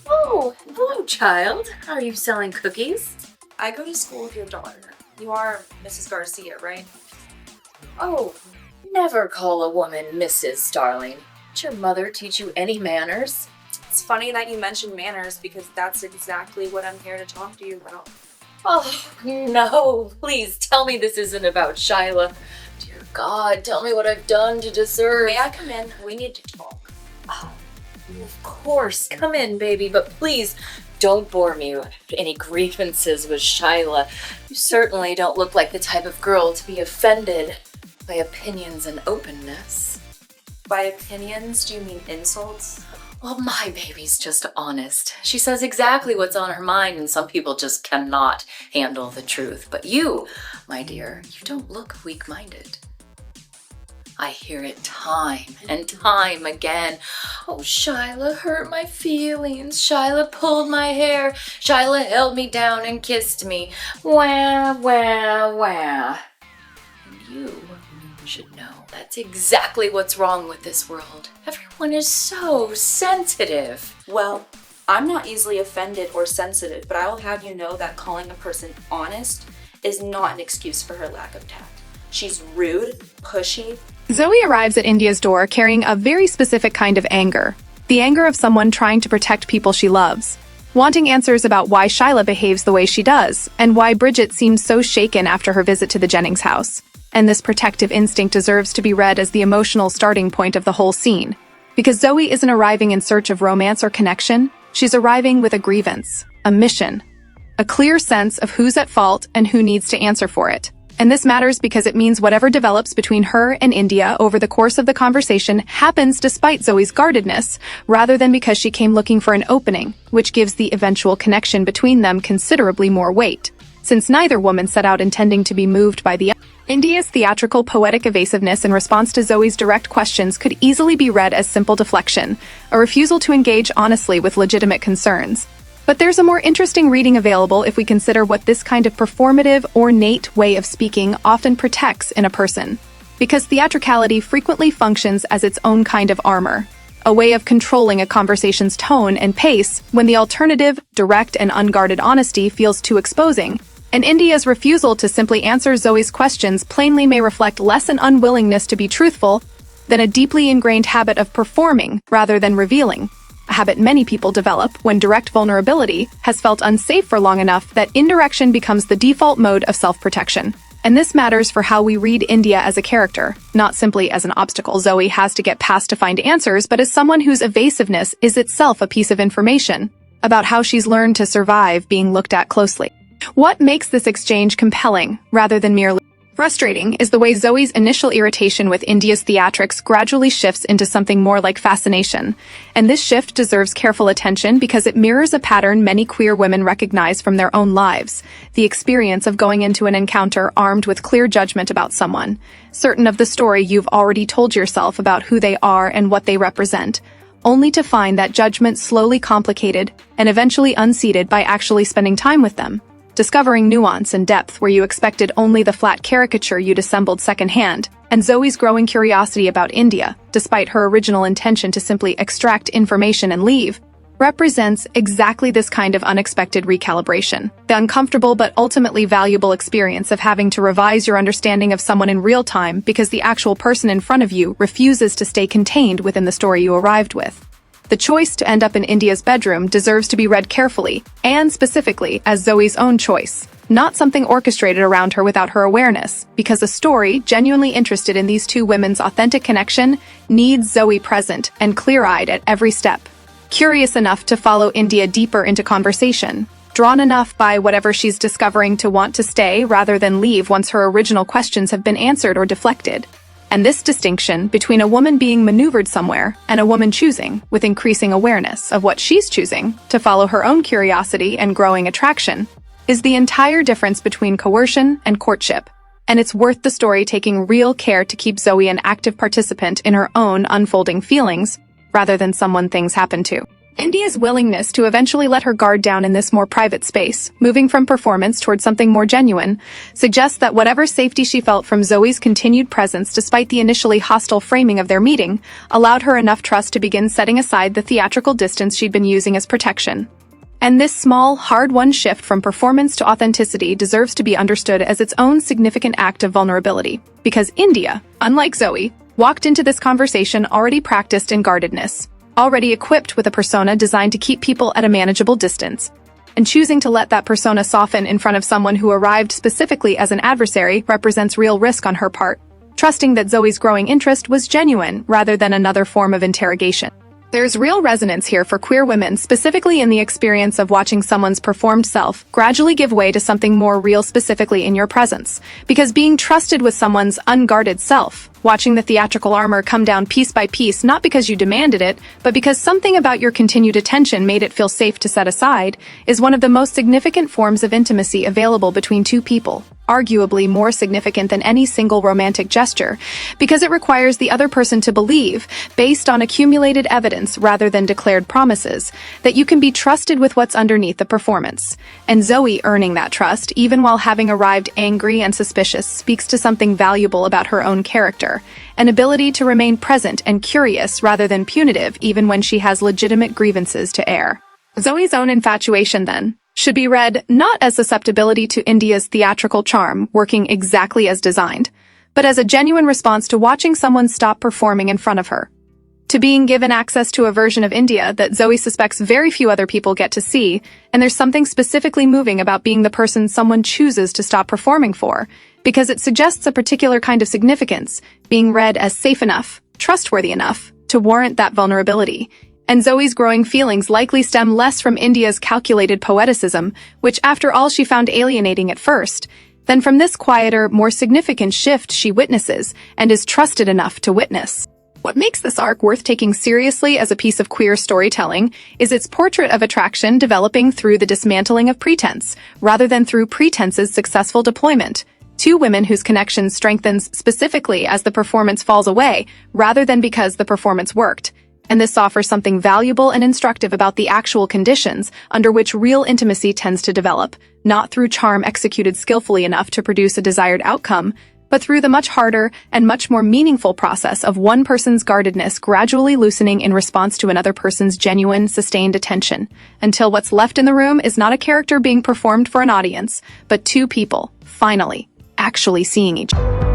Oh, hello, child. Are you selling cookies? I go to school with your daughter. You are Mrs. Garcia, right? Oh, never call a woman Mrs. Darling. Did your mother teach you any manners? It's funny that you mentioned manners because that's exactly what I'm here to talk to you about. Oh, no. Please tell me this isn't about Shyla. Dear God, tell me what I've done to deserve. May I come in? We need to talk. Oh, of course. Come in, baby, but please don't bore me with any grievances with Shyla. You certainly don't look like the type of girl to be offended by opinions and openness. By opinions, do you mean insults? Well, my baby's just honest. She says exactly what's on her mind, and some people just cannot handle the truth. But you, my dear, you don't look weak-minded. I hear it time and time again. Oh, Shyla hurt my feelings. Shyla pulled my hair. Shyla held me down and kissed me. Wah, wah, wah. And you should know that's exactly what's wrong with this world. Everyone is so sensitive. Well, I'm not easily offended or sensitive, but I will have you know that calling a person honest is not an excuse for her lack of tact. She's rude, pushy. Zoe arrives at India's door carrying a very specific kind of anger. The anger of someone trying to protect people she loves. Wanting answers about why Shyla behaves the way she does, and why Bridget seems so shaken after her visit to the Jennings house. And this protective instinct deserves to be read as the emotional starting point of the whole scene. Because Zoe isn't arriving in search of romance or connection, she's arriving with a grievance, a mission, a clear sense of who's at fault and who needs to answer for it. And this matters because it means whatever develops between her and India over the course of the conversation happens despite Zoe's guardedness, rather than because she came looking for an opening, which gives the eventual connection between them considerably more weight, since neither woman set out intending to be moved by the other. India's theatrical poetic evasiveness in response to Zoe's direct questions could easily be read as simple deflection, a refusal to engage honestly with legitimate concerns. But there's a more interesting reading available if we consider what this kind of performative, ornate way of speaking often protects in a person. Because theatricality frequently functions as its own kind of armor, a way of controlling a conversation's tone and pace when the alternative, direct and unguarded honesty feels too exposing. And India's refusal to simply answer Zoe's questions plainly may reflect less an unwillingness to be truthful than a deeply ingrained habit of performing rather than revealing, a habit many people develop when direct vulnerability has felt unsafe for long enough that indirection becomes the default mode of self-protection. And this matters for how we read India as a character, not simply as an obstacle Zoe has to get past to find answers, but as someone whose evasiveness is itself a piece of information about how she's learned to survive being looked at closely. What makes this exchange compelling, rather than merely frustrating, is the way Zoe's initial irritation with India's theatrics gradually shifts into something more like fascination. And this shift deserves careful attention because it mirrors a pattern many queer women recognize from their own lives, the experience of going into an encounter armed with clear judgment about someone, certain of the story you've already told yourself about who they are and what they represent, only to find that judgment slowly complicated and eventually unseated by actually spending time with them. Discovering nuance and depth where you expected only the flat caricature you'd assembled secondhand, and Zoe's growing curiosity about India, despite her original intention to simply extract information and leave, represents exactly this kind of unexpected recalibration. The uncomfortable but ultimately valuable experience of having to revise your understanding of someone in real time because the actual person in front of you refuses to stay contained within the story you arrived with. The choice to end up in India's bedroom deserves to be read carefully, and specifically as Zoe's own choice, not something orchestrated around her without her awareness, because a story genuinely interested in these two women's authentic connection needs Zoe present and clear-eyed at every step, curious enough to follow India deeper into conversation, drawn enough by whatever she's discovering to want to stay rather than leave once her original questions have been answered or deflected. And this distinction between a woman being maneuvered somewhere and a woman choosing, with increasing awareness of what she's choosing, to follow her own curiosity and growing attraction, is the entire difference between coercion and courtship. And it's worth the story taking real care to keep Zoe an active participant in her own unfolding feelings, rather than someone things happen to. India's willingness to eventually let her guard down in this more private space, moving from performance towards something more genuine, suggests that whatever safety she felt from Zoe's continued presence despite the initially hostile framing of their meeting, allowed her enough trust to begin setting aside the theatrical distance she'd been using as protection. And this small, hard-won shift from performance to authenticity deserves to be understood as its own significant act of vulnerability, because India, unlike Zoe, walked into this conversation already practiced in guardedness, already equipped with a persona designed to keep people at a manageable distance. And choosing to let that persona soften in front of someone who arrived specifically as an adversary represents real risk on her part, trusting that Zoe's growing interest was genuine rather than another form of interrogation. There's real resonance here for queer women, specifically in the experience of watching someone's performed self gradually give way to something more real specifically in your presence. Because being trusted with someone's unguarded self, watching the theatrical armor come down piece by piece not because you demanded it, but because something about your continued attention made it feel safe to set aside, is one of the most significant forms of intimacy available between two people. Arguably more significant than any single romantic gesture, because it requires the other person to believe, based on accumulated evidence rather than declared promises, that you can be trusted with what's underneath the performance. And Zoe earning that trust, even while having arrived angry and suspicious, speaks to something valuable about her own character, an ability to remain present and curious rather than punitive even when she has legitimate grievances to air. Zoe's own infatuation, then, should be read not as susceptibility to India's theatrical charm working exactly as designed, but as a genuine response to watching someone stop performing in front of her. To being given access to a version of India that Zoe suspects very few other people get to see, and there's something specifically moving about being the person someone chooses to stop performing for, because it suggests a particular kind of significance, being read as safe enough, trustworthy enough, to warrant that vulnerability. And Zoe's growing feelings likely stem less from India's calculated poeticism, which after all she found alienating at first, than from this quieter, more significant shift she witnesses and is trusted enough to witness. What makes this arc worth taking seriously as a piece of queer storytelling is its portrait of attraction developing through the dismantling of pretense, rather than through pretense's successful deployment. Two women whose connection strengthens specifically as the performance falls away, rather than because the performance worked. And this offers something valuable and instructive about the actual conditions under which real intimacy tends to develop, not through charm executed skillfully enough to produce a desired outcome, but through the much harder and much more meaningful process of one person's guardedness gradually loosening in response to another person's genuine, sustained attention, until what's left in the room is not a character being performed for an audience, but two people, finally, actually seeing each other.